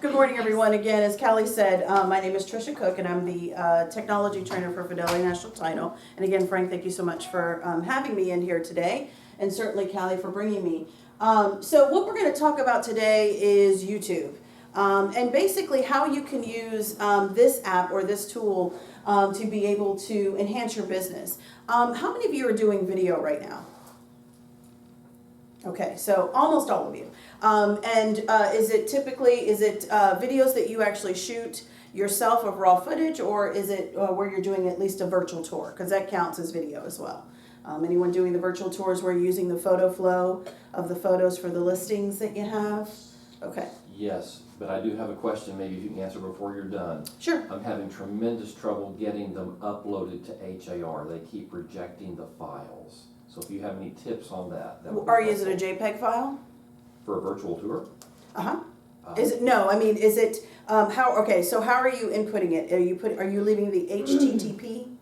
Good morning, everyone. Again, as Callie said, my name is Trecia Cooke, and I'm the technology trainer for Fidelity National Title. And again, Frank, thank you so much for having me in here today, and certainly Callie for bringing me. So what we're going to talk about today is YouTube, and basically how you can use this app or this tool to be able to enhance your business. How many of you are doing video right now? Okay, so almost all of you. Is it videos that you actually shoot yourself of raw footage, or is it where you're doing at least a virtual tour? Because that counts as video as well. Anyone doing the virtual tours where you're using the photo flow of the photos for the listings that you have? Okay. Yes, but I do have a question maybe if you can answer before you're done. Sure. I'm having tremendous trouble getting them uploaded to HAR. They keep rejecting the files. So if you have any tips on that. Is it a JPEG file? For a virtual tour? Uh-huh. Is it, no, I mean, is it, so how are you inputting it? Are you leaving the HTTP?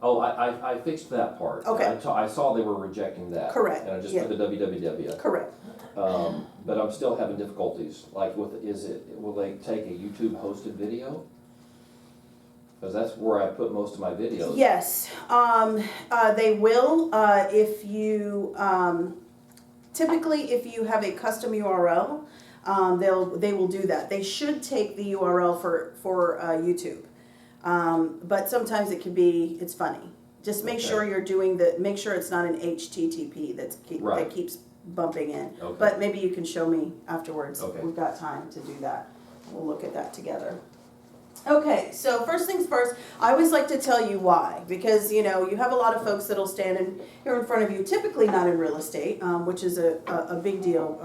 Oh, I fixed that part. Okay. I saw they were rejecting that. Correct. And I just put the www. Correct. But I'm still having difficulties. Like will they take a YouTube hosted video? Because that's where I put most of my videos. Yes, they will. If you typically, if you have a custom URL, they will do that. They should take the URL for YouTube, but sometimes it's funny. Just make sure you're doing make sure it's not an HTTP that keeps bumping in. Okay. But maybe you can show me afterwards. Okay. We've got time to do that. We'll look at that together. Okay, so first things first, I always like to tell you why, because you have a lot of folks that'll stand here in front of you, typically not in real estate, which is a big deal,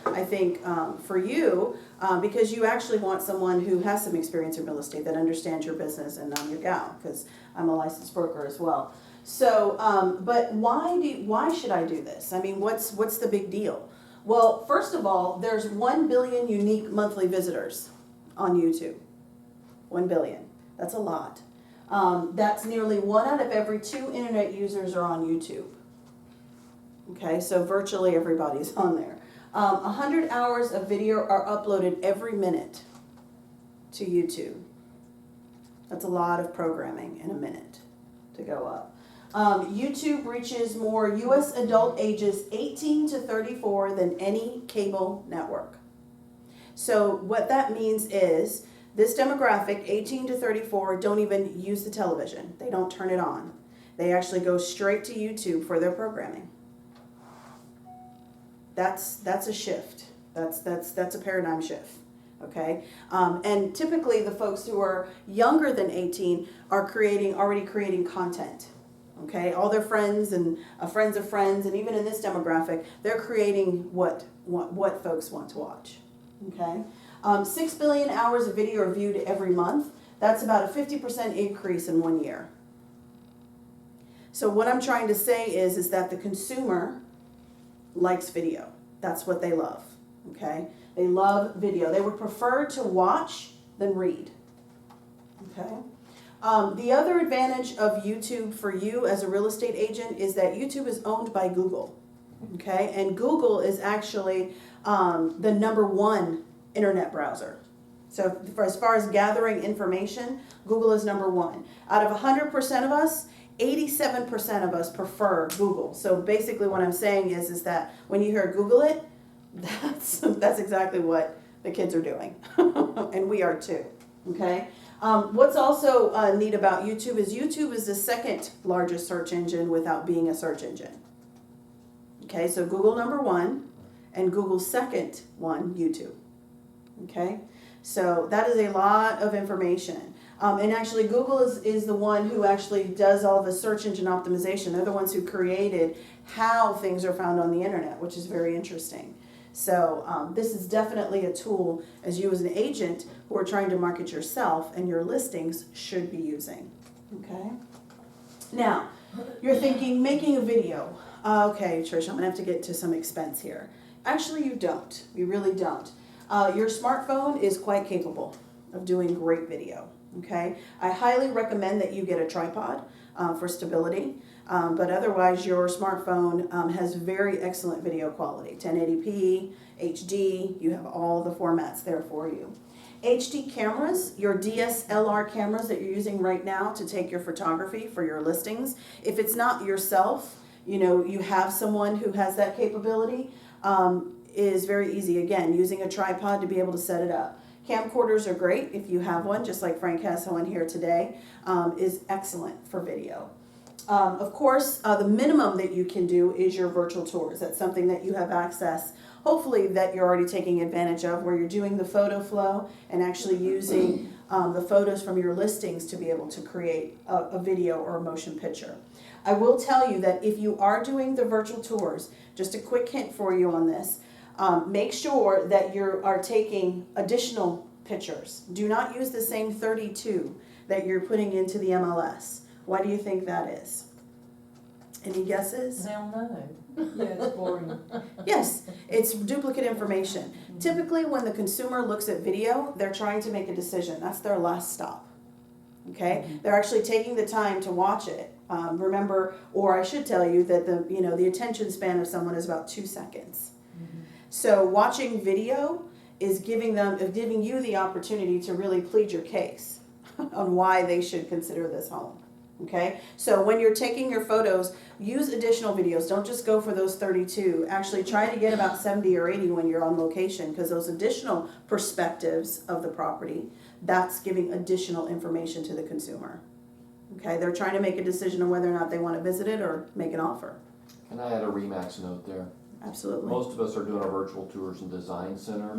I think, for you, because you actually want someone who has some experience in real estate that understands your business, and I'm your gal, because I'm a licensed broker as well. So, but why should I do this? I mean, what's the big deal? Well, first of all, there's 1 billion unique monthly visitors on YouTube. 1 billion. That's a lot. That's nearly 1 out of every 2 internet users are on YouTube. Okay, so virtually everybody's on there. 100 hours of video are uploaded every minute to YouTube. That's a lot of programming in a minute to go up. YouTube reaches more U.S. adult ages 18 to 34 than any cable network. So what that means is this demographic, 18 to 34, don't even use the television. They don't turn it on. They actually go straight to YouTube for their programming. That's a shift. That's a paradigm shift. Okay, and typically the folks who are younger than 18 are already creating content. Okay, all their friends and friends of friends, and even in this demographic, they're creating what folks want to watch. Okay. 6 billion hours of video are viewed every month. That's about a 50% increase in 1 year. So what I'm trying to say is that the consumer likes video. That's what they love, okay? They love video. They would prefer to watch than read, okay? The other advantage of YouTube for you as a real estate agent is that YouTube is owned by Google, okay? And Google is actually the #1 internet browser. So as far as gathering information, Google is #1. Out of 100% of us, 87% of us prefer Google. So basically what I'm saying is that when you hear Google it, that's exactly what the kids are doing. And we are too, okay? What's also neat about YouTube is the second largest search engine without being a search engine. Okay, so Google #1 and Google's second one, YouTube. Okay, so that is a lot of information. And actually Google is the one who actually does all the search engine optimization. They're the ones who created how things are found on the internet, which is very interesting. So this is definitely a tool as you as an agent who are trying to market yourself and your listings should be using. Okay, now you're thinking making a video. Okay, Trish, I'm gonna have to get to some expense here. Actually, you don't. You really don't. Your smartphone is quite capable of doing great video, okay? I highly recommend that you get a tripod for stability. But otherwise, your smartphone has very excellent video quality, 1080p, HD, you have all the formats there for you. HD cameras, your DSLR cameras that you're using right now to take your photography for your listings. If it's not yourself, you have someone who has that capability, is very easy. Again, using a tripod to be able to set it up. Camcorders are great if you have one, just like Frank has one here today, is excellent for video. Of course, the minimum that you can do is your virtual tours. That's something that you have access, hopefully that you're already taking advantage of, where you're doing the photo flow and actually using the photos from your listings to be able to create a video or a motion picture. I will tell you that if you are doing the virtual tours, just a quick hint for you on this, make sure that you are taking additional pictures. Do not use the same 32 that you're putting into the MLS. Why do you think that is? Any guesses? Hell no. Yeah, it's boring. Yes, it's duplicate information. Typically, when the consumer looks at video, they're trying to make a decision. That's their last stop. Okay? They're actually taking the time to watch it. Remember, or I should tell you that the attention span of someone is about 2 seconds. So watching video is giving you the opportunity to really plead your case on why they should consider this home. Okay, so when you're taking your photos, use additional videos. Don't just go for those 32. Actually, try to get about 70 or 80 when you're on location, because those additional perspectives of the property, that's giving additional information to the consumer. Okay, they're trying to make a decision on whether or not they want to visit it or make an offer. Can I add a Remax note there? Absolutely. Most of us are doing our virtual tours in Design Center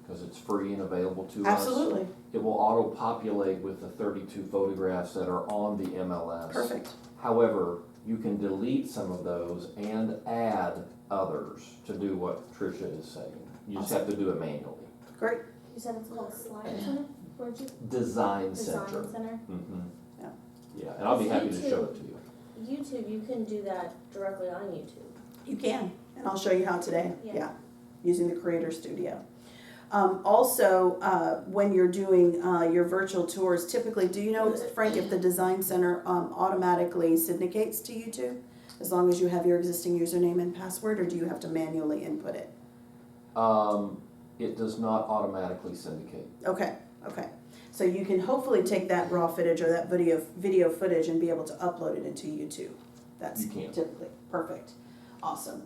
because it's free and available to us. Absolutely. It will auto-populate with the 32 photographs that are on the MLS. Perfect. However, you can delete some of those and add others to do what Tricia is saying. You just have to do it manually. Great. You said it's called Slide Center? Where'd you? Design Design Center. Center? Yeah. Yeah, and I'll be happy to show it to you. YouTube, you can do that directly on YouTube. You can, and I'll show you how today. Yeah. Using the Creator Studio. Also, when you're doing your virtual tours, typically, do you know, Frank, if the Design Center automatically syndicates to YouTube, as long as you have your existing username and password, or do you have to manually input it? It does not automatically syndicate. Okay. So you can hopefully take that raw footage or that video footage and be able to upload it into YouTube. That's You can. typically perfect. Awesome.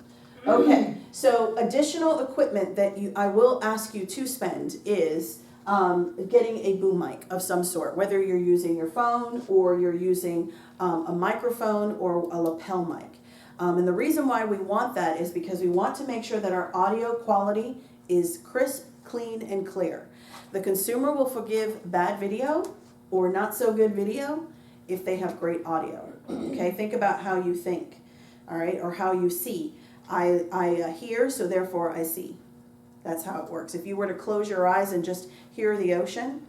Okay, so additional equipment that I will ask you to spend is getting a boom mic of some sort, whether you're using your phone or you're using a microphone or a lapel mic. And the reason why we want that is because we want to make sure that our audio quality is crisp, clean, and clear. The consumer will forgive bad video or not so good video if they have great audio. Okay, think about how you think, all right, or how you see. I hear, so therefore I see. That's how it works. If you were to close your eyes and just hear the ocean,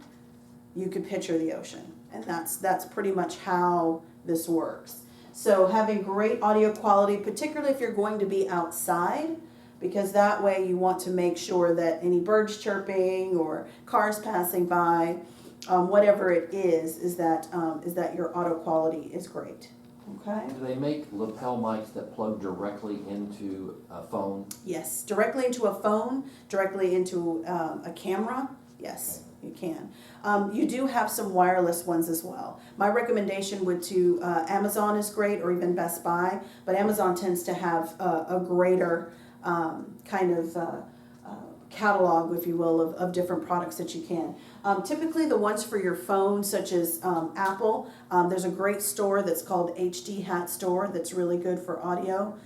you could picture the ocean. And that's pretty much how this works. So having great audio quality, particularly if you're going to be outside, because that way you want to make sure that any birds chirping or cars passing by, whatever it is that your audio quality is great. Okay. Do they make lapel mics that plug directly into a phone? Yes, directly into a phone, directly into a camera. Yes, you can. You do have some wireless ones as well. My recommendation would to Amazon is great, or even Best Buy, but Amazon tends to have a greater kind of catalog, if you will, of different products that you can. Typically the ones for your phone, such as Apple, there's a great store that's called HD Hat Store that's really good for audio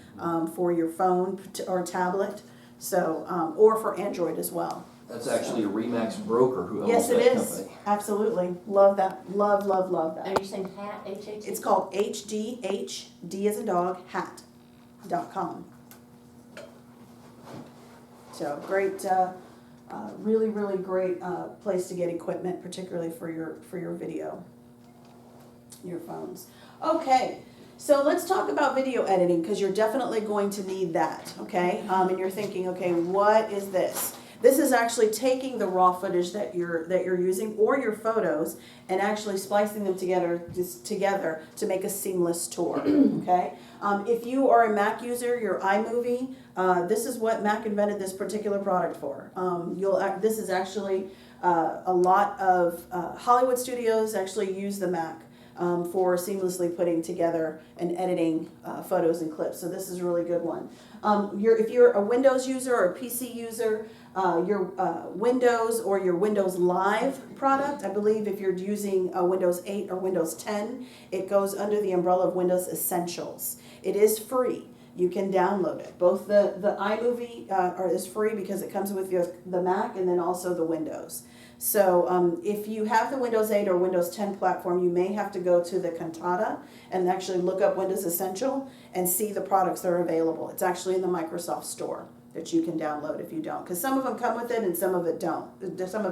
for your phone or tablet, so or for Android as well. That's actually a Remax broker who owns Yes, that it is. company. Absolutely. Love that. Love that. Are you saying hat, H-A-T? It's called HDH, D as a dog, hat.com. So great, really great place to get equipment, particularly for your video, your phones. Okay, so let's talk about video editing, because you're definitely going to need that, okay? And you're thinking, okay, what is this? This is actually taking the raw footage that you're using or your photos and actually splicing them together to make a seamless tour. Okay. If you are a Mac user, your iMovie, this is what Mac invented this particular product for. This is actually a lot of Hollywood studios actually use the Mac for seamlessly putting together and editing photos and clips. So this is a really good one. If you're a Windows user or a PC user, your Windows or your Windows Live product, I believe if you're using Windows 8 or Windows 10, it goes under the umbrella of Windows Essentials. It is free. You can download it. Both the iMovie is free because it comes with the Mac and then also the Windows. So if you have the Windows 8 or Windows 10 platform, you may have to go to the Cantata and actually look up Windows Essential and see the products that are available. It's actually in the Microsoft Store that you can download if you don't, because some of them come with it and some of it don't. Some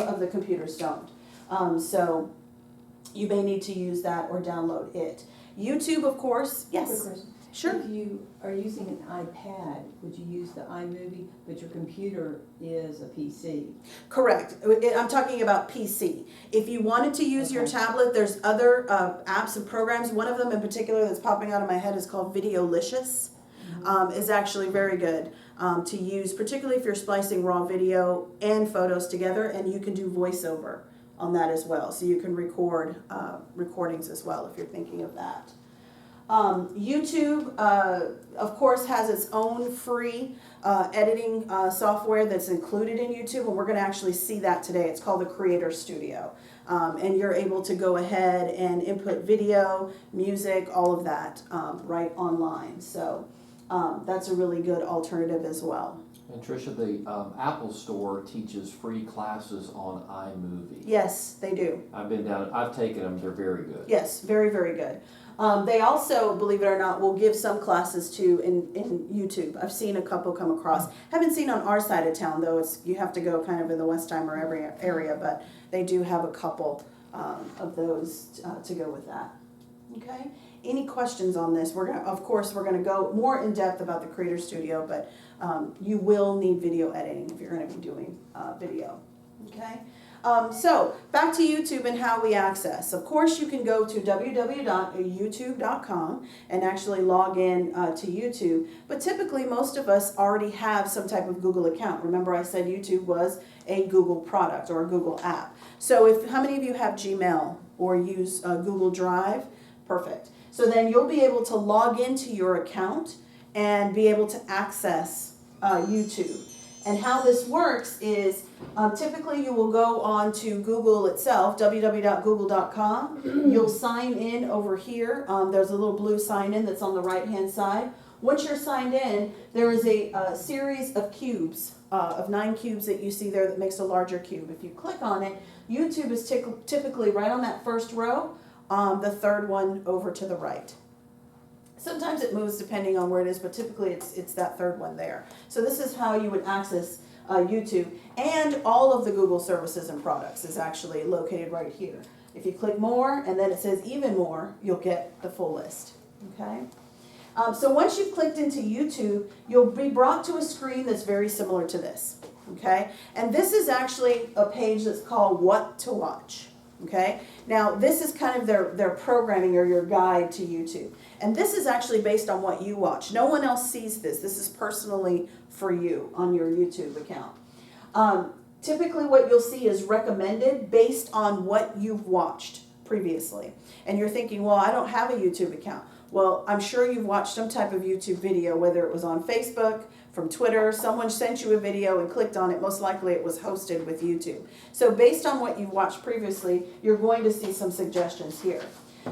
of the computers don't. So you may need to use that or download it. YouTube, of course, Quick yes, question. sure. If you are using an iPad, would you use the iMovie, but your computer is a PC? Correct. I'm talking about PC. If you wanted to use your Okay. tablet, there's other apps and programs. One of them in particular that's popping out of my head is called Videolicious. Is actually very good to use, particularly if you're splicing raw video and photos together, and you can do voiceover on that as well. So you can record recordings as well if you're thinking of that. YouTube, of course, has its own free editing software that's included in YouTube, and we're going to actually see that today. It's called the Creator Studio, and you're able to go ahead and input video, music, all of that right online. So that's a really good alternative as well. And Tricia, the Apple Store teaches free classes on iMovie. Yes, they do. I've been down, I've taken them, they're very good. Yes, very, very good. They also, believe it or not, will give some classes too in YouTube. I've seen a couple come across. Haven't seen on our side of town though. You have to go kind of in the Westheimer area, but they do have a couple of those to go with that. Okay. Any questions on this? Of course, we're gonna go more in depth about the Creator Studio, but you will need video editing if you're gonna be doing video. Okay. So back to YouTube and how we access. Of course, you can go to www.youtube.com and actually log in to YouTube. But typically, most of us already have some type of Google account. Remember, I said YouTube was a Google product or a Google app. So how many of you have Gmail or use Google Drive? Perfect. So then you'll be able to log into your account and be able to access YouTube. And how this works is typically you will go on to Google itself, www.google.com. You'll sign in over here. There's a little blue sign in that's on the right hand side. Once you're signed in, there is a series of cubes, of 9 cubes that you see there that makes a larger cube. If you click on it, YouTube is typically right on that first row, the third one over to the right. Sometimes it moves depending on where it is, but typically it's that third one there. So this is how you would access YouTube, and all of the Google services and products is actually located right here. If you click more and then it says even more, you'll get the full list. Okay. So once you've clicked into YouTube, you'll be brought to a screen that's very similar to this. Okay, and this is actually a page that's called What to Watch. Okay, now this is kind of their programming or your guide to YouTube. And this is actually based on what you watch. No one else sees this. This is personally for you on your YouTube account. Typically what you'll see is recommended based on what you've watched previously. And you're thinking, well, I don't have a YouTube account. Well, I'm sure you've watched some type of YouTube video, whether it was on Facebook, from Twitter, someone sent you a video and clicked on it, most likely it was hosted with YouTube. So based on what you've watched previously, you're going to see some suggestions here.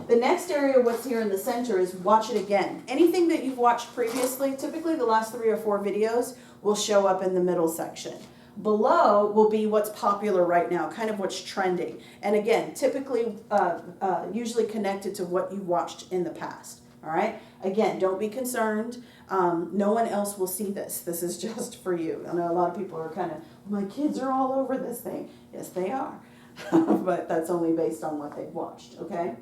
The next area, what's here in the center, is watch it again. Anything that you've watched previously, typically the last 3 or 4 videos, will show up in the middle section. Below will be what's popular right now, kind of what's trending. And again, typically, usually connected to what you watched in the past. All right? Again, don't be concerned. No one else will see this. This is just for you. I know a lot of people are kind of, my kids are all over this thing. Yes, they are. But that's only based on what they've watched, okay?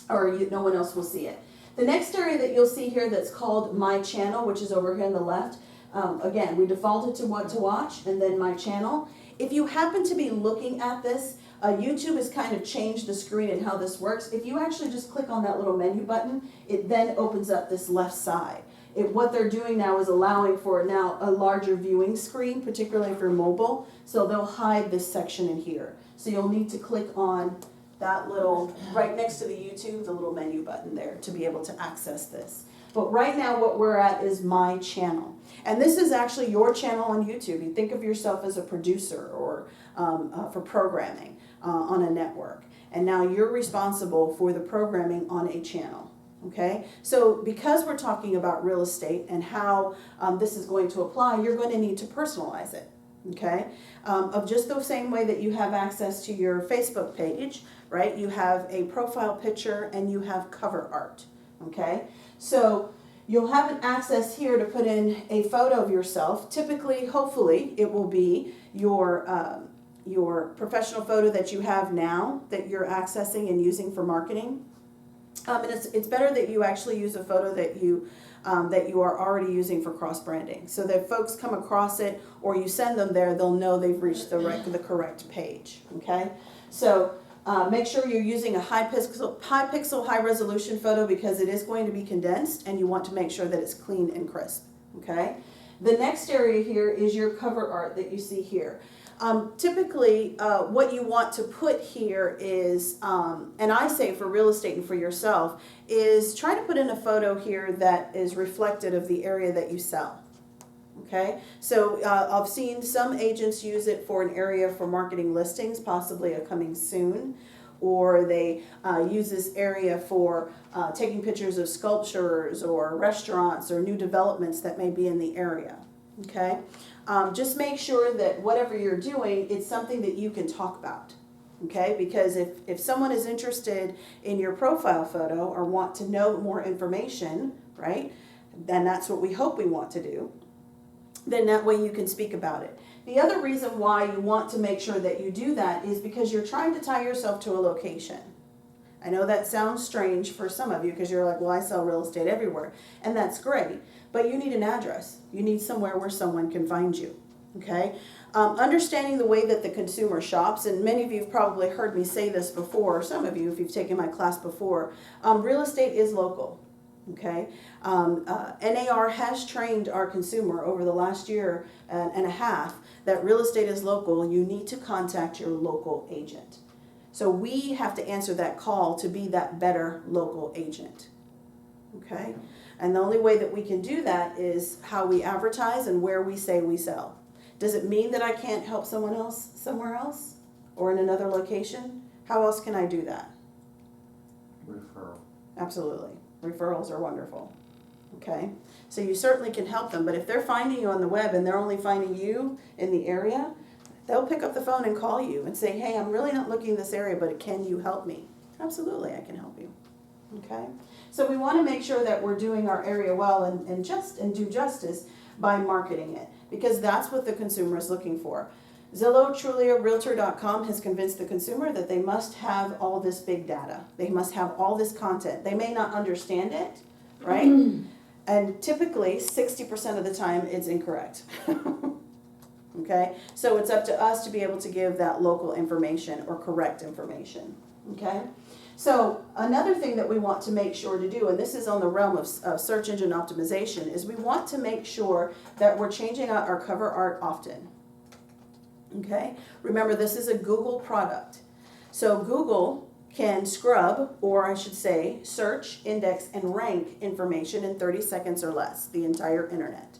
Or no one else will see it. The next area that you'll see here that's called My Channel, which is over here on the left, Again, we defaulted to what to watch and then my channel. If you happen to be looking at this, YouTube has kind of changed the screen and how this works. If you actually just click on that little menu button, it then opens up this left side. What they're doing now is allowing for now a larger viewing screen, particularly for mobile. So they'll hide this section in here. So you'll need to click on that little, right next to the YouTube, the little menu button there to be able to access this. But right now what we're at is my channel. And this is actually your channel on YouTube. You think of yourself as a producer or for programming on a network. And now you're responsible for the programming on a channel. Okay, so because we're talking about real estate and how this is going to apply, you're going to need to personalize it. Okay, of just the same way that you have access to your Facebook page, right? You have a profile picture and you have cover art. Okay, so you'll have an access here to put in a photo of yourself. Typically, hopefully, it will be your professional photo that you have now that you're accessing and using for marketing. And it's better that you actually use a photo that you are already using for cross branding, so that if folks come across it or you send them there, they'll know they've reached the correct page. Okay, so make sure you're using a high pixel, high resolution photo because it is going to be condensed, and you want to make sure that it's clean and crisp. Okay, the next area here is your cover art that you see here. Typically, what you want to put here is, and I say for real estate and for yourself, is try to put in a photo here that is reflective of the area that you sell. Okay, so I've seen some agents use it for an area for marketing listings, possibly a coming soon, or they use this area for taking pictures of sculptures or restaurants or new developments that may be in the area. Okay. Just make sure that whatever you're doing, it's something that you can talk about, okay? Because if someone is interested in your profile photo or want to know more information, right, then that's what we hope we want to do, then that way you can speak about it. The other reason why you want to make sure that you do that is because you're trying to tie yourself to a location. I know that sounds strange for some of you because you're like, well, I sell real estate everywhere, and that's great. But you need an address. You need somewhere where someone can find you, okay? Understanding the way that the consumer shops, and many of you have probably heard me say this before, or some of you if you've taken my class before, real estate is local, okay? NAR has trained our consumer over the last year and a half that real estate is local. You need to contact your local agent. So we have to answer that call to be that better local agent, okay? And the only way that we can do that is how we advertise and where we say we sell. Does it mean that I can't help someone else somewhere else or in another location? How else can I do that? Referral. Absolutely. Referrals are wonderful. Okay? So you certainly can help them, but if they're finding you on the web and they're only finding you in the area, they'll pick up the phone and call you and say, hey, I'm really not looking in this area, but can you help me? Absolutely, I can help you. Okay? So we want to make sure that we're doing our area well and do justice by marketing it, because that's what the consumer is looking for. Zillow, Trecia, Realtor.com has convinced the consumer that they must have all this big data. They must have all this content. They may not understand it, right? And typically, 60% of the time, it's incorrect. Okay? So it's up to us to be able to give that local information or correct information. Okay? So another thing that we want to make sure to do, and this is on the realm of search engine optimization, is we want to make sure that we're changing out our cover art often. Okay? Remember, this is a Google product. So Google can scrub, or I should say, search, index, and rank information in 30 seconds or less, the entire internet.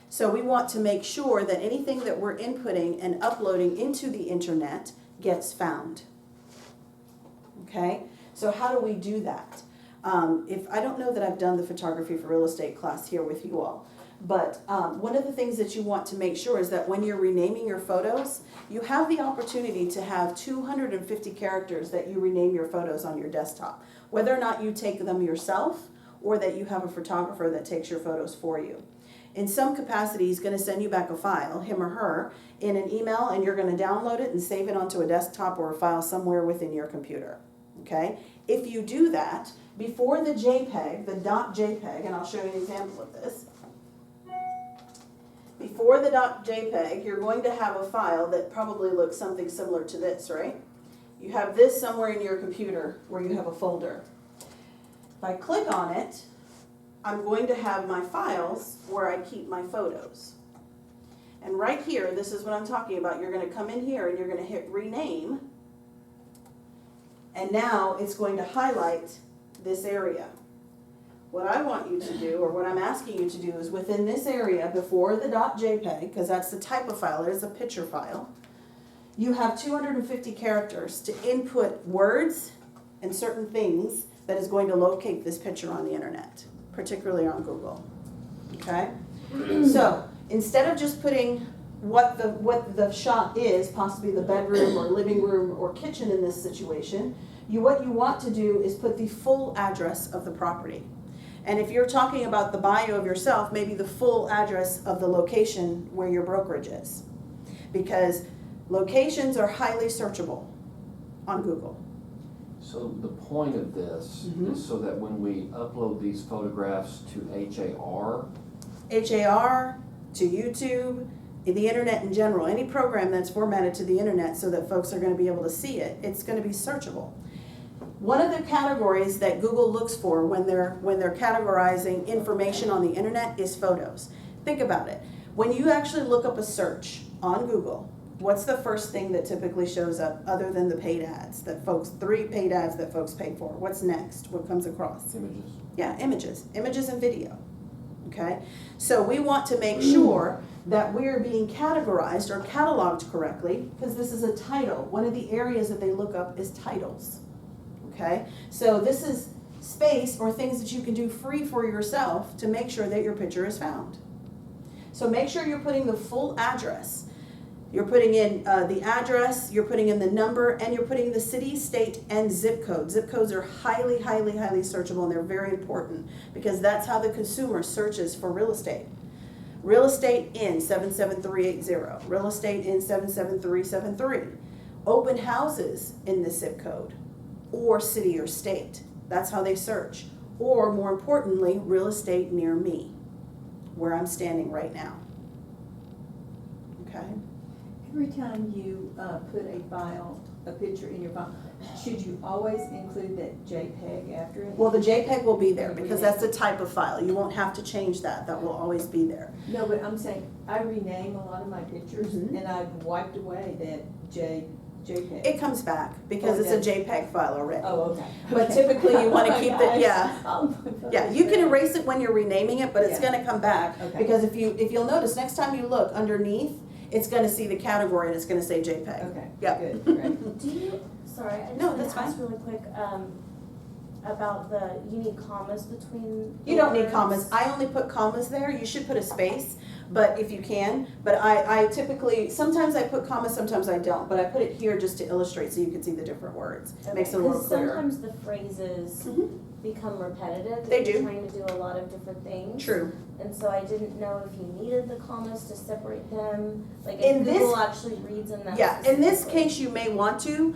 So we want to make sure that anything that we're inputting and uploading into the internet gets found. Okay, so how do we do that? If I don't know that I've done the photography for real estate class here with you all, but one of the things that you want to make sure is that when you're renaming your photos, you have the opportunity to have 250 characters that you rename your photos on your desktop, whether or not you take them yourself or that you have a photographer that takes your photos for you. In some capacity, he's going to send you back a file, him or her, in an email, and you're going to download it and save it onto a desktop or a file somewhere within your computer. Okay? If you do that, before the JPEG, the .jpeg, and I'll show you an example of this. before the .jpeg, you're going to have a file that probably looks something similar to this, right? You have this somewhere in your computer where you have a folder. If I click on it, I'm going to have my files where I keep my photos. And right here, this is what I'm talking about. You're going to come in here and you're going to hit rename. And now it's going to highlight this area. What I want you to do, or what I'm asking you to do, is within this area before the .jpeg, because that's the type of file, it is a picture file, you have 250 characters to input words and certain things that is going to locate this picture on the internet, particularly on Google. Okay? So instead of just putting what the shot is, possibly the bedroom or living room or kitchen in this situation, what you want to do is put the full address of the property. And if you're talking about the bio of yourself, maybe the full address of the location where your brokerage is. Because locations are highly searchable on Google. So the point of this is so that when we upload these photographs to HAR, to YouTube, the internet in general, any program that's formatted to the internet so that folks are going to be able to see it, it's going to be searchable. One of the categories that Google looks for when they're categorizing information on the internet is photos. Think about it. When you actually look up a search on Google, what's the first thing that typically shows up other than the paid ads that folks, 3 paid ads that folks pay for? What's next? What comes across? images. Yeah, images and video. Okay? So we want to make sure that we're being categorized or cataloged correctly, because this is a title. One of the areas that they look up is titles. Okay? So this is space or things that you can do free for yourself to make sure that your picture is found. So make sure you're putting the full address. You're putting in the address, you're putting in the number, and you're putting the city, state, and zip code. Zip codes are highly, highly, highly searchable, and they're very important because that's how the consumer searches for real estate. Real estate in 77380, real estate in 77373. Open houses in the zip code, or city or state. That's how they search. Or more importantly, real estate near me, where I'm standing right now. Okay? Every time you put a picture in your file, should you always include that JPEG after it? Well, the JPEG will be there because that's the type of file. You won't have to change that. That will always be there. No, but I'm saying, I rename a lot of my pictures and I've wiped away that JPEG. It comes back because it's a JPEG file already. Oh, okay. But Okay. typically you want to Oh my keep gosh. it, yeah. Oh my gosh. Yeah, you can erase it when you're renaming it, but it's Yeah. gonna come back. Okay. Because if you'll notice, next time you look underneath, it's gonna see the category and it's gonna say JPEG. Okay, Yep. good, great. Do you, sorry, I just No, wanted that's to ask really quick, about you need commas between You don't need words? commas. I only put commas there. You should put a space, but if you can. But I typically, sometimes I put commas, sometimes I don't. But I put it here just to illustrate so you can see the different words. Okay, Makes it a little 'cause clearer. sometimes the phrases Mhm. become repetitive. They if you're do. trying to do a lot of different things. True. And so I didn't know if you needed the commas to separate them, like In if this- Google actually reads in that. Yeah, in this specifically. case you may want to.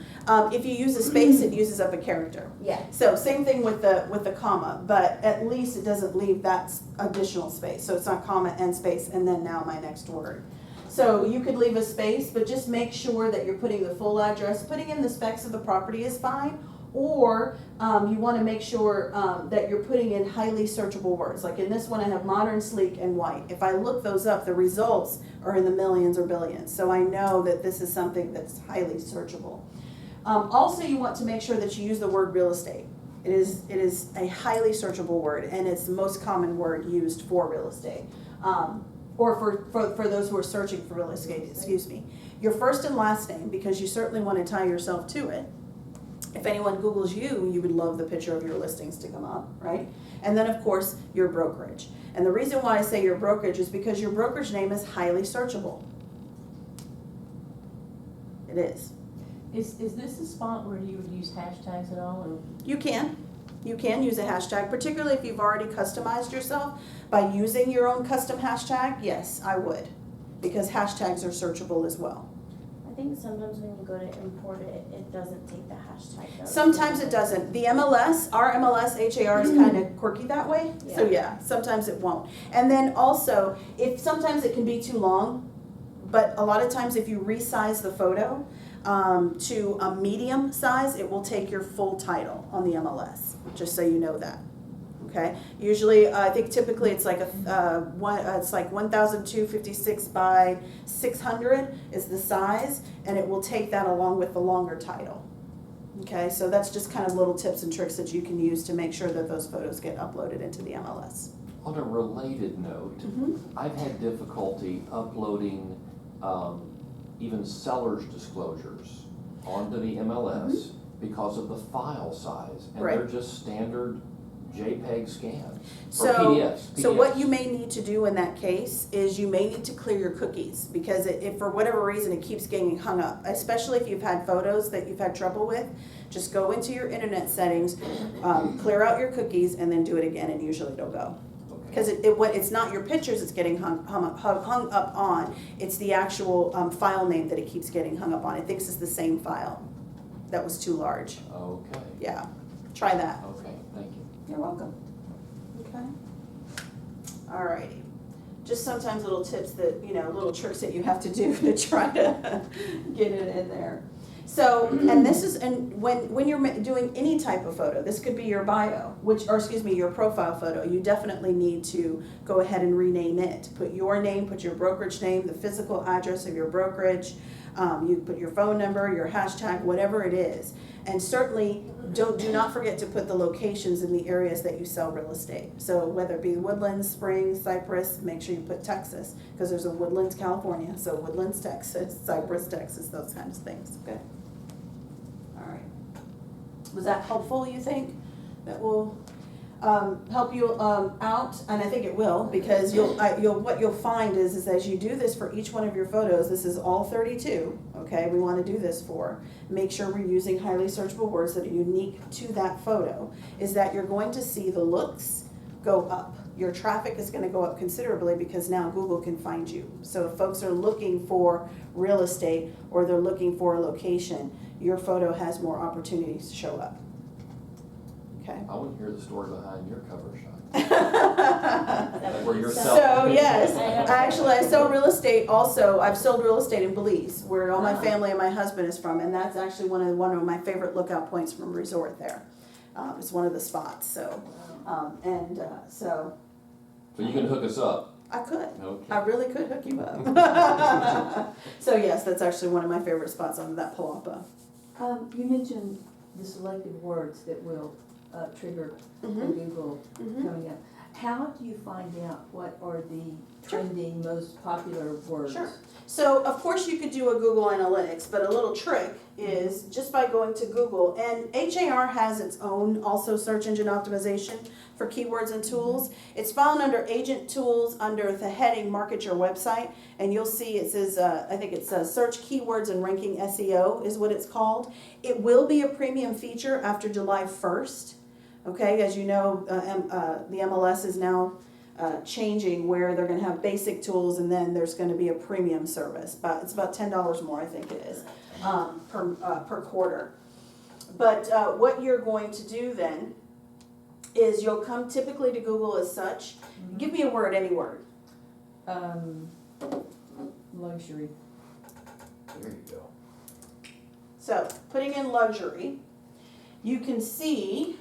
If you use a space, it uses up a character. Yeah, So same thing with the comma, but at least it doesn't leave that additional space. So it's not comma and space and then now my next word. So you could leave a space, but just make sure that you're putting the full address. Putting in the specs of the property is fine. Or you want to make sure that you're putting in highly searchable words. Like in this one, I have modern, sleek, and white. If I look those up, the results are in the millions or billions. So I know that this is something that's highly searchable. Also, you want to make sure that you use the word real estate. It is a highly searchable word, and it's the most common word used for real estate. Or for those who are searching for real estate, excuse me. Your first and last name, because you certainly want to tie yourself to it. If anyone Googles you, you would love the picture of your listings to come up, right? And then, of course, your brokerage. And the reason why I say your brokerage is because your brokerage name is highly searchable. It is. Is this a spot where you would use hashtags at all, or? You can. You can use a hashtag, particularly if you've already customized yourself. By using your own custom hashtag, yes, I would. Because hashtags are searchable as well. I think sometimes when you go to import it, it doesn't take the hashtag though. Sometimes it doesn't. The MLS, our MLS HAR is kind of quirky that way. So yeah, sometimes it won't. And then also, if sometimes it can be too long, but a lot of times if you resize the photo to a medium size, it will take your full title on the MLS, just so you know that. Okay. Usually, I think typically it's like it's like 1,256 by 600 is the size, and it will take that along with the longer title. Okay, so that's just kind of little tips and tricks that you can use to make sure that those photos get uploaded into the MLS. On a related note, I've had difficulty uploading even seller's disclosures onto the MLS because of the file size, and Right. they're just standard JPEG scan, So, or PDFs. so what you may need to do in that case is you may need to clear your cookies, because if for whatever reason it keeps getting hung up, especially if you've had photos that you've had trouble with, just go into your internet settings, clear out your cookies, and then do it again, and usually it'll go. Because it's not your pictures it's getting hung up on, it's the actual file name that it keeps getting hung up on. It thinks it's the same file that was too large. Okay, Yeah, try that. okay, thank you. You're welcome. Okay. Alrighty. Just sometimes little tips that, little tricks that you have to do to try to get it in there. So, and this is, and when you're doing any type of photo, this could be your bio, your profile photo, you definitely need to go ahead and rename it. Put your name, put your brokerage name, the physical address of your brokerage, you put your phone number, your hashtag, whatever it is. And certainly, do not forget to put the locations in the areas that you sell real estate. So whether it be Woodlands, Spring, Cypress, make sure you put Texas, because there's a Woodlands, California, so Woodlands, Texas, Cypress, Texas, those kinds of things, okay? All right. Was that helpful, you think? That will help you out, and I think it will, because what you'll find is as you do this for each one of your photos, this is all 32, okay, we want to do this for, make sure we're using highly searchable words that are unique to that photo, is that you're going to see the looks go up. Your traffic is going to go up considerably because now Google can find you. So if folks are looking for real estate or they're looking for a location, your photo has more opportunities to show up. Okay. I want to hear the story behind your cover shot. That Where you're so- selling. So yes, actually I sell real estate also. I've sold real estate in Belize, where all my family and my husband is from, and that's actually one of my favorite lookout points from a resort there. It's one of the spots. So, so So you can hook us up. I could. Okay. I really could hook you up. So yes, that's actually one of my favorite spots on that Palapa. You mentioned the selected words that will trigger the Google coming up. How do you find out what are the trending, most popular words? Sure. So of course you could do a Google Analytics, but a little trick is just by going to Google, and HAR has its own also search engine optimization for keywords and tools. It's found under Agent Tools under the heading Market Your Website, and you'll see it says, I think it's Search Keywords and Ranking SEO is what it's called. It will be a premium feature after July 1st. Okay, as you know, the MLS is now changing where they're going to have basic tools and then there's going to be a premium service. But it's about $10 more, I think it is, per quarter. But what you're going to do then is you'll come typically to Google as such. Give me a word, any word. Luxury. There you go. So putting in luxury, you can see,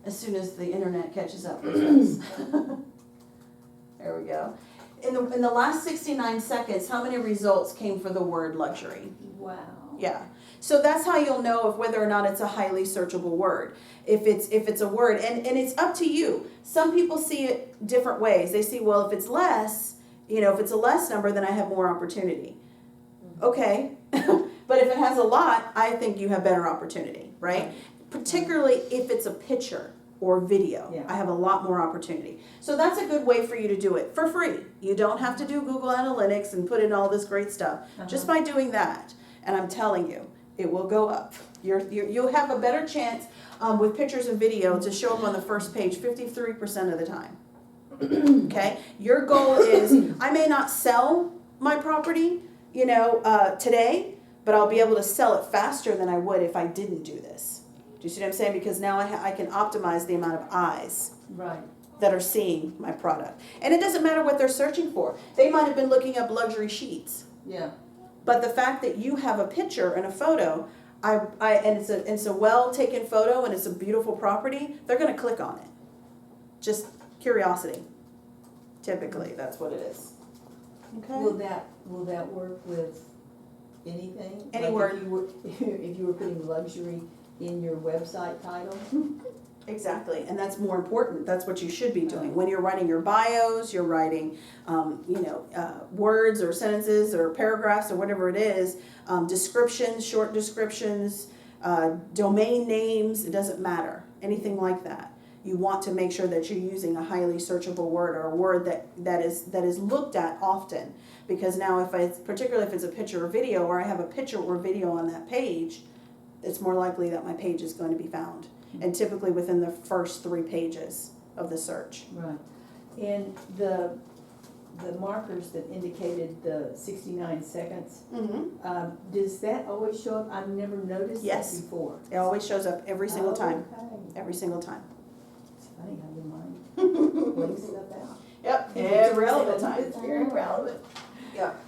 as soon as the internet catches up with us. There we go. In the last 69 seconds, how many results came for the word luxury? Wow. Yeah. So that's how you'll know of whether or not it's a highly searchable word. If it's a word, and it's up to you. Some people see it different ways. They see, well, if it's less, if it's a less number, then I have more opportunity. Okay. But if it has a lot, I think you have better opportunity, right? Particularly if it's a picture or video. Yeah. I have a lot more opportunity. So that's a good way for you to do it for free. You don't have to do Google Analytics and put in all this great stuff. Just by doing that, and I'm telling you, it will go up. You'll have a better chance with pictures and video to show up on the first page 53% of the time. Okay? Your goal is, I may not sell my property, today, but I'll be able to sell it faster than I would if I didn't do this. Do you see what I'm saying? Because now I can optimize the amount of eyes Right. that are seeing my product. And it doesn't matter what they're searching for. They might have been looking up luxury sheets. Yeah. But the fact that you have a picture and a photo, and it's a well taken photo and it's a beautiful property, they're gonna click on it. Just curiosity. Typically, that's what it is. Okay. Will that work with anything? Any Like word. If you were, if you were putting luxury in your website title? Exactly, and that's more important. That's what you should be doing. When you're writing your bios, you're writing, words or sentences or paragraphs or whatever it is, descriptions, short descriptions, domain names, it doesn't matter, anything like that. You want to make sure that you're using a highly searchable word or a word that is looked at often. Because now particularly if it's a picture or video, or I have a picture or video on that page, it's more likely that my page is going to be found. And typically within the first 3 pages of the search. Right. And the markers that indicated the 69 seconds, Mm-hmm. does that always show up? I've never noticed Yes. that before. It always shows up every single time. Okay. Every single time. It's funny how your mind blinks stuff out. Yep. It's Every single relevant. time. It's very relevant. Yep.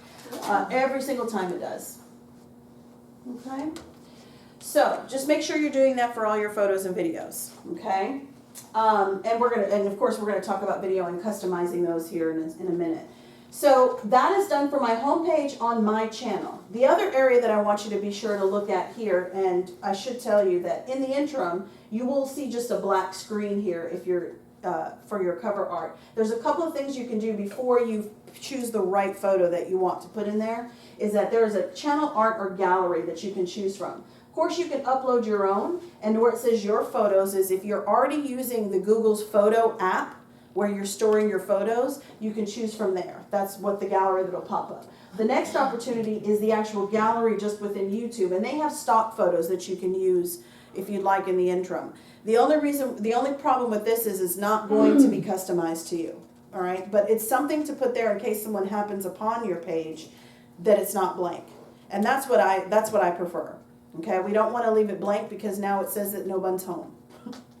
Every single time it does. Okay. So just make sure you're doing that for all your photos and videos. Okay. And of course we're gonna talk about video and customizing those here in a minute. So that is done for my homepage on my channel. The other area that I want you to be sure to look at here, and I should tell you that in the interim, you will see just a black screen here if you're for your cover art. There's a couple of things you can do before you choose the right photo that you want to put in there, is that there's a channel art or gallery that you can choose from. Of course, you can upload your own, and where it says your photos is if you're already using the Google's photo app where you're storing your photos, you can choose from there. That's what the gallery that'll pop up. The next opportunity is the actual gallery just within YouTube, and they have stock photos that you can use if you'd like in the interim. The only problem with this is it's not going to be customized to you, all right? But it's something to put there in case someone happens upon your page that it's not blank. And that's what I prefer. Okay, we don't want to leave it blank because now it says that no one's home,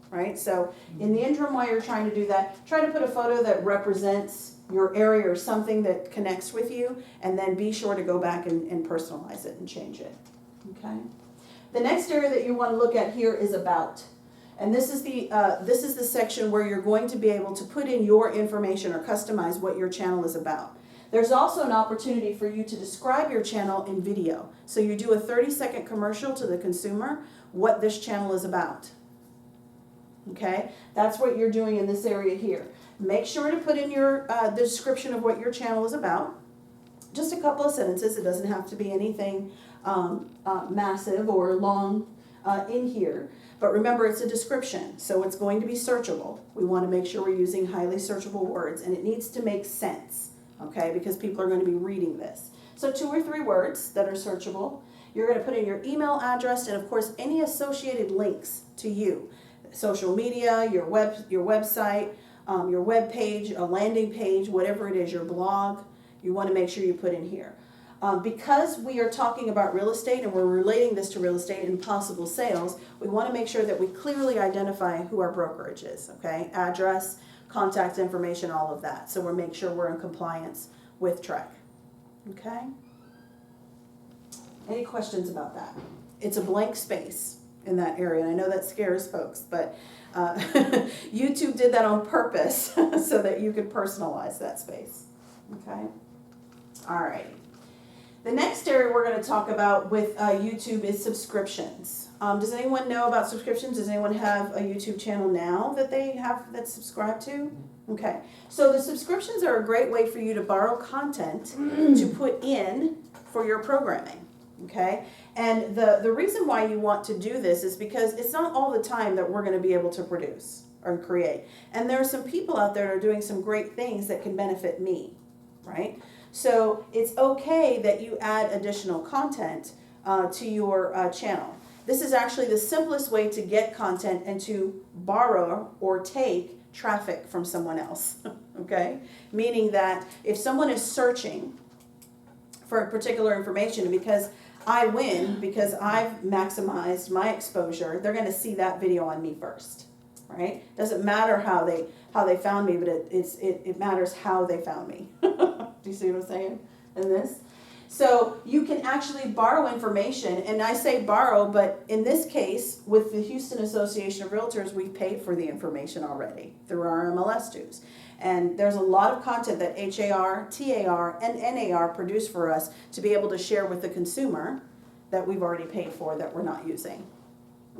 right? So in the interim, while you're trying to do that, try to put a photo that represents your area or something that connects with you, and then be sure to go back and personalize it and change it, okay? The next area that you want to look at here is about. And this is the section where you're going to be able to put in your information or customize what your channel is about. There's also an opportunity for you to describe your channel in video. So you do a 30-second commercial to the consumer, what this channel is about. Okay, that's what you're doing in this area here. Make sure to put in your the description of what your channel is about. Just a couple of sentences. It doesn't have to be anything massive or long in here. But remember, it's a description, so it's going to be searchable. We want to make sure we're using highly searchable words, and it needs to make sense. Okay, because people are going to be reading this. So 2 or 3 words that are searchable. You're going to put in your email address and of course any associated links to you. Social media, your website, your web page, a landing page, whatever it is, your blog, you want to make sure you put in here. Because we are talking about real estate and we're relating this to real estate and possible sales, we want to make sure that we clearly identify who our brokerage is, okay? Address, contact information, all of that. So we'll make sure we're in compliance with Trek. Okay? Any questions about that? It's a blank space in that area, and I know that scares folks, but YouTube did that on purpose so that you could personalize that space. Okay? All right. The next area we're going to talk about with YouTube is subscriptions. Does anyone know about subscriptions? Does anyone have a YouTube channel now that they have that's subscribed to? Okay, so the subscriptions are a great way for you to borrow content to put in for your programming, okay? And the reason why you want to do this is because it's not all the time that we're going to be able to produce or create. And there are some people out there that are doing some great things that can benefit me, right? So it's okay that you add additional content to your channel. This is actually the simplest way to get content and to borrow or take traffic from someone else, okay? Meaning that if someone is searching for particular information. And because I win, because I've maximized my exposure, they're gonna see that video on me first, right? Doesn't matter how they found me, but it matters how they found me. Do you see what I'm saying in this? So you can actually borrow information, and I say borrow, but in this case, with the Houston Association of Realtors, we've paid for the information already through our MLS dues. And there's a lot of content that HAR, TAR, and NAR produce for us to be able to share with the consumer that we've already paid for that we're not using,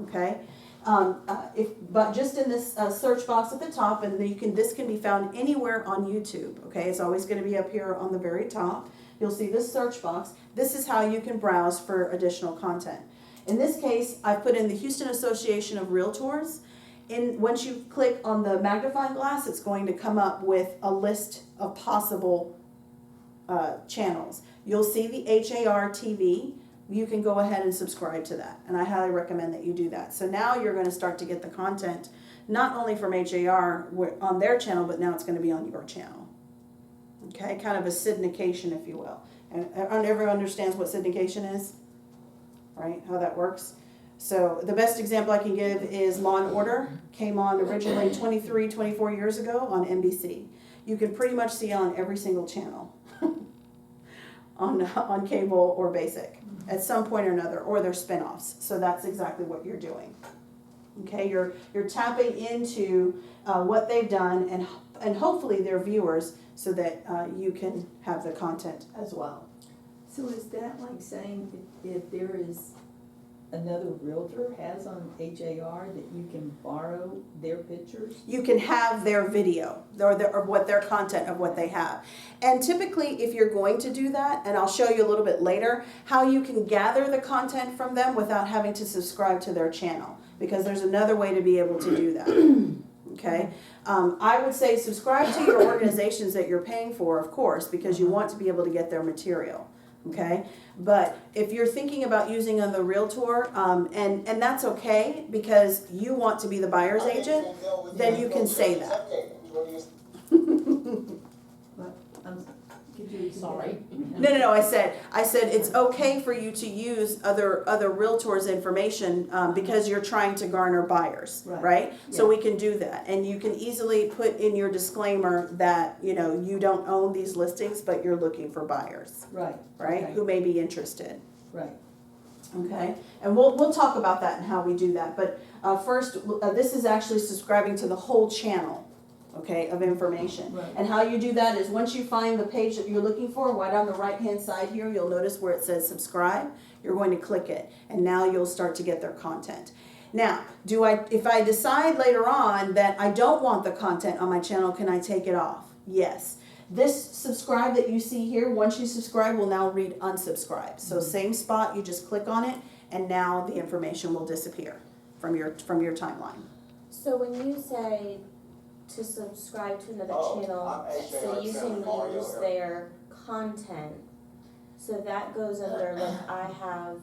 okay? But just in this search box at the top, and this can be found anywhere on YouTube, okay? It's always gonna be up here on the very top. You'll see this search box. This is how you can browse for additional content. In this case, I put in the Houston Association of Realtors. Once you click on the magnifying glass, it's going to come up with a list of possible channels. You'll see the HAR TV. You can go ahead and subscribe to that, and I highly recommend that you do that. So now you're going to start to get the content not only from HAR on their channel, but now it's going to be on your channel. Okay, kind of a syndication, if you will. And everyone understands what syndication is, right? How that works. So the best example I can give is Law and Order. Came on originally 23, 24 years ago on NBC. You can pretty much see it on every single channel on cable or basic at some point or another, or their spinoffs. So that's exactly what you're doing. Okay, you're tapping into what they've done and hopefully their viewers, so that you can have the content as well. So is that like saying if there is another realtor has on HAR that you can borrow their pictures? You can have their video or what their content of what they have. And typically if you're going to do that, and I'll show you a little bit later, how you can gather the content from them without having to subscribe to their channel, because there's another way to be able to do that. Okay, I would say subscribe to your organizations that you're paying for, of course, because you want to be able to get their material. Okay, but if you're thinking about using on the Realtor, and that's okay because you want to be the buyer's agent, then you can say that. Sorry. No. I said it's okay for you to use other realtors' information because you're trying to garner buyers, right? So we can do that, and you can easily put in your disclaimer that you don't own these listings, but you're looking for buyers, right? Okay. Who may be interested, right? Okay, and we'll talk about that and how we do that. But first, this is actually subscribing to the whole channel. Okay, of information. Right. And how you do that is once you find the page that you're looking for, right on the right hand side here, you'll notice where it says subscribe. You're going to click it, and now you'll start to get their content. Now, if I decide later on that I don't want the content on my channel, can I take it off? Yes. This subscribe that you see here, once you subscribe, will now read unsubscribe. So same spot, you just click on it, and now the information will disappear from your timeline. So when you say to subscribe to another channel, so you can use their content, so that goes under, like, I have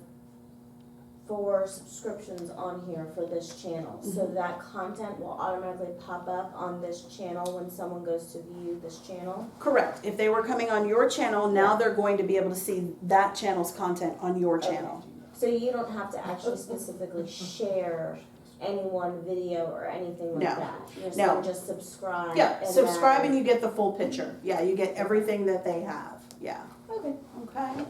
4 subscriptions on here for this channel, so that content will automatically pop up on this channel when someone goes to view this channel? Correct. If they were coming on your channel, now they're going to be able to see that channel's content on your channel. So you don't have to actually specifically share any one video or anything like that? You're saying just subscribe? Yeah, and subscribe then... and you get the full picture. Yeah, you get everything that they have. Yeah. Okay. Okay.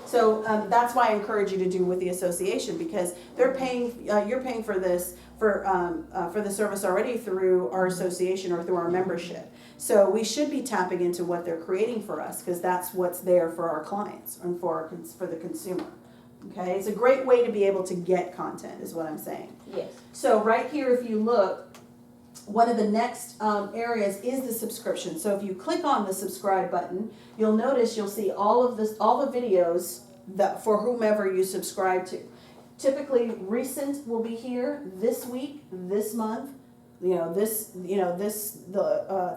So that's why I encourage you to do with the association, because they're paying. You're paying for this for the service already through our association or through our membership. So we should be tapping into what they're creating for us, because that's what's there for our clients and for the consumer. Okay, it's a great way to be able to get content, is what I'm saying. Yes. So right here, if you look, one of the next areas is the subscription. So if you click on the subscribe button, you'll notice you'll see all the videos that for whomever you subscribe to. Typically, recent will be here this week, this month, the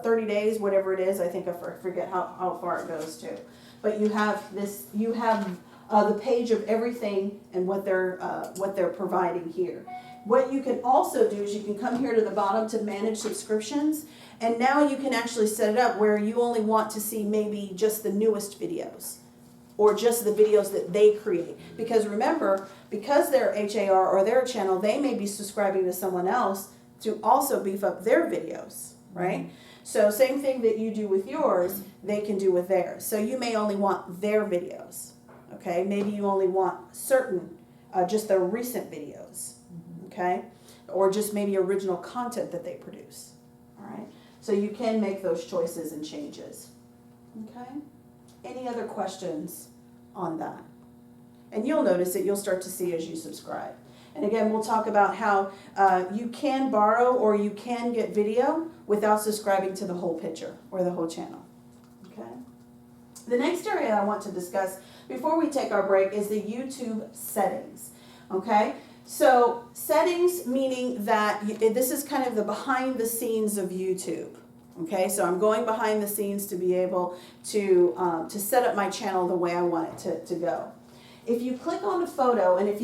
30 days, whatever it is. I think I forget how far it goes to. But you have this. You have the page of everything and what they're providing here. What you can also do is you can come here to the bottom to manage subscriptions, and now you can actually set it up where you only want to see maybe just the newest videos, or just the videos that they create. Because remember, because they're HAR or their channel, they may be subscribing to someone else to also beef up their videos, right? So same thing that you do with yours, they can do with theirs. So you may only want their videos, okay? Maybe you only want certain, just their recent videos, okay? Or just maybe original content that they produce, all right? So you can make those choices and changes, okay? Any other questions on that? And you'll notice it, you'll start to see as you subscribe. And again, we'll talk about how you can borrow or you can get video without subscribing to the whole picture or the whole channel, okay? The next area I want to discuss before we take our break is the YouTube settings, okay? So settings meaning that this is kind of the behind the scenes of YouTube. Okay, so I'm going behind the scenes to be able to set up my channel the way I want it to go. If you click on a photo, and if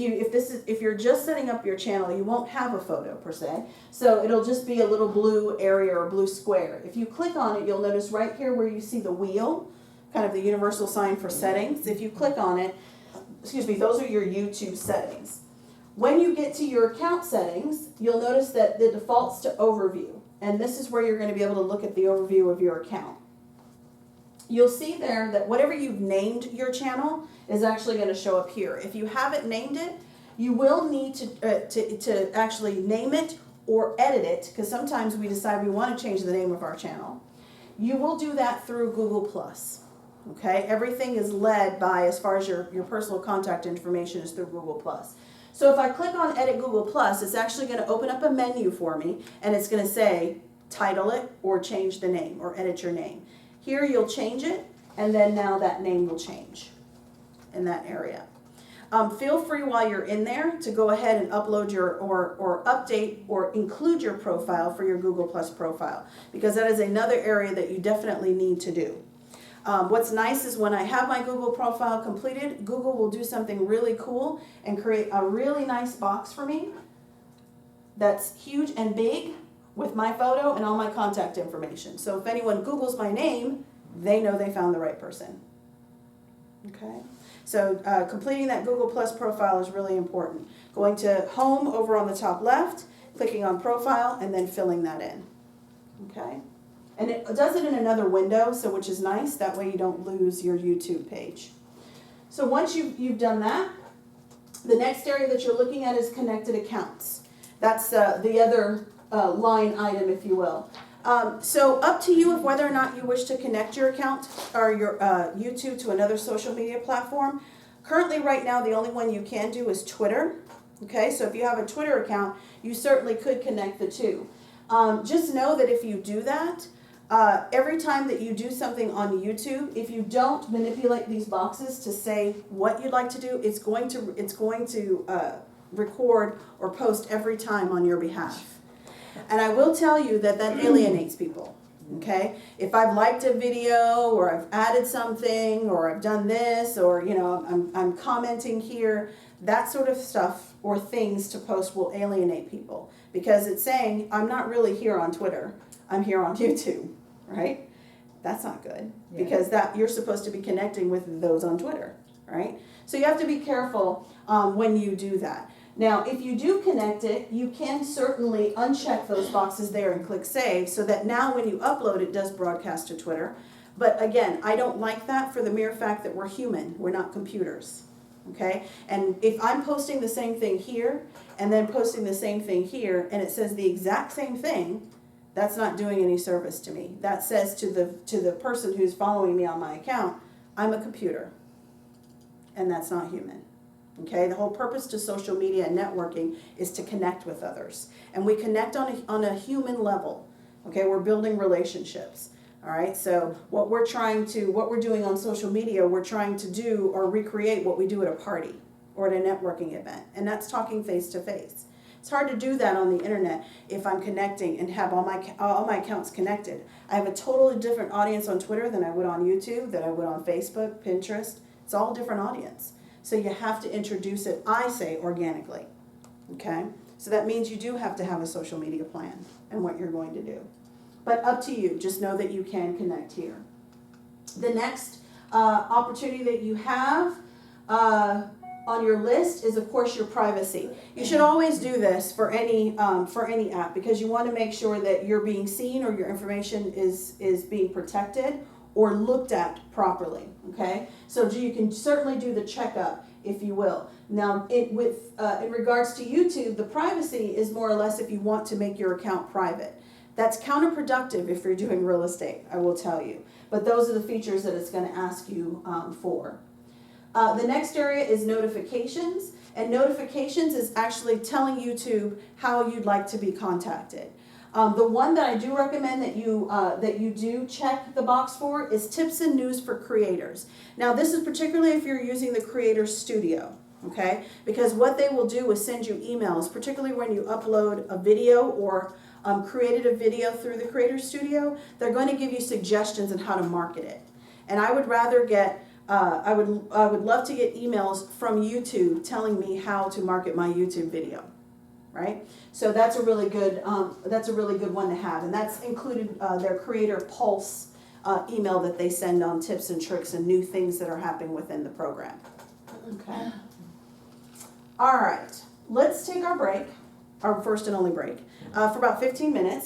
you're just setting up your channel, you won't have a photo per se. So it'll just be a little blue area or blue square. If you click on it, you'll notice right here where you see the wheel, kind of the universal sign for settings. If you click on it, those are your YouTube settings. When you get to your account settings, you'll notice that the default's to overview. And this is where you're going to be able to look at the overview of your account. You'll see there that whatever you've named your channel is actually going to show up here. If you haven't named it, you will need to actually name it or edit it, because sometimes we decide we want to change the name of our channel. You will do that through Google+. Okay, everything is led by, as far as your personal contact information, is through Google+. So if I click on Edit Google+, it's actually going to open up a menu for me, and it's going to say, title it, or change the name, or edit your name. Here you'll change it, and then now that name will change in that area. Feel free while you're in there to go ahead and upload or update or include your profile for your Google+ profile, because that is another area that you definitely need to do. What's nice is when I have my Google profile completed, Google will do something really cool and create a really nice box for me that's huge and big with my photo and all my contact information. So if anyone Googles my name, they know they found the right person. Okay? So completing that Google Plus profile is really important. Going to Home over on the top left, clicking on Profile, and then filling that in. Okay? And it does it in another window, so which is nice. That way you don't lose your YouTube page. So once you've done that, the next area that you're looking at is connected accounts. That's the other line item, if you will. So up to you of whether or not you wish to connect your account or your YouTube to another social media platform. Currently, right now, the only one you can do is Twitter. Okay, so if you have a Twitter account, you certainly could connect the two. Just know that if you do that, every time that you do something on YouTube, if you don't manipulate these boxes to say what you'd like to do, it's going to record or post every time on your behalf. And I will tell you that alienates people. Okay, if I've liked a video or I've added something or I've done this or I'm commenting here, that sort of stuff or things to post will alienate people because it's saying I'm not really here on Twitter, I'm here on YouTube, right? That's not good because that you're supposed to be connecting with those on Twitter, right? So you have to be careful when you do that. Now, if you do connect it, you can certainly uncheck those boxes there and click save so that now when you upload it does broadcast to Twitter. But again, I don't like that for the mere fact that we're human, we're not computers. Okay? And if I'm posting the same thing here and then posting the same thing here and it says the exact same thing, that's not doing any service to me. That says to the person who's following me on my account, I'm a computer. And that's not human. Okay, the whole purpose to social media and networking is to connect with others. And we connect on a human level. Okay, we're building relationships. All right, so what we're doing on social media, we're trying to do or recreate what we do at a party or at a networking event. And that's talking face to face. It's hard to do that on the internet if I'm connecting and have all my accounts connected. I have a totally different audience on Twitter than I would on YouTube, than I would on Facebook, Pinterest. It's all a different audience. So you have to introduce it, I say, organically, okay? So that means you do have to have a social media plan and what you're going to do. But up to you, just know that you can connect here. The next opportunity that you have on your list is, of course, your privacy. You should always do this for any app, because you want to make sure that you're being seen or your information is being protected or looked at properly. Okay, so you can certainly do the checkup, if you will. Now, in regards to YouTube, the privacy is more or less if you want to make your account private. That's counterproductive if you're doing real estate, I will tell you. But those are the features that it's going to ask you for. The next area is notifications, and notifications is actually telling YouTube how you'd like to be contacted. The one that I do recommend that you do check the box for is tips and news for creators. Now, this is particularly if you're using the Creator Studio, okay? Because what they will do is send you emails, particularly when you upload a video or created a video through the Creator Studio. They're going to give you suggestions on how to market it. And I would rather get I would love to get emails from YouTube telling me how to market my YouTube video, right? So that's a really good one to have, and that's included their Creator Pulse email that they send on tips and tricks and new things that are happening within the program. Okay. All right, let's take our break, our first and only break, for about 15 minutes.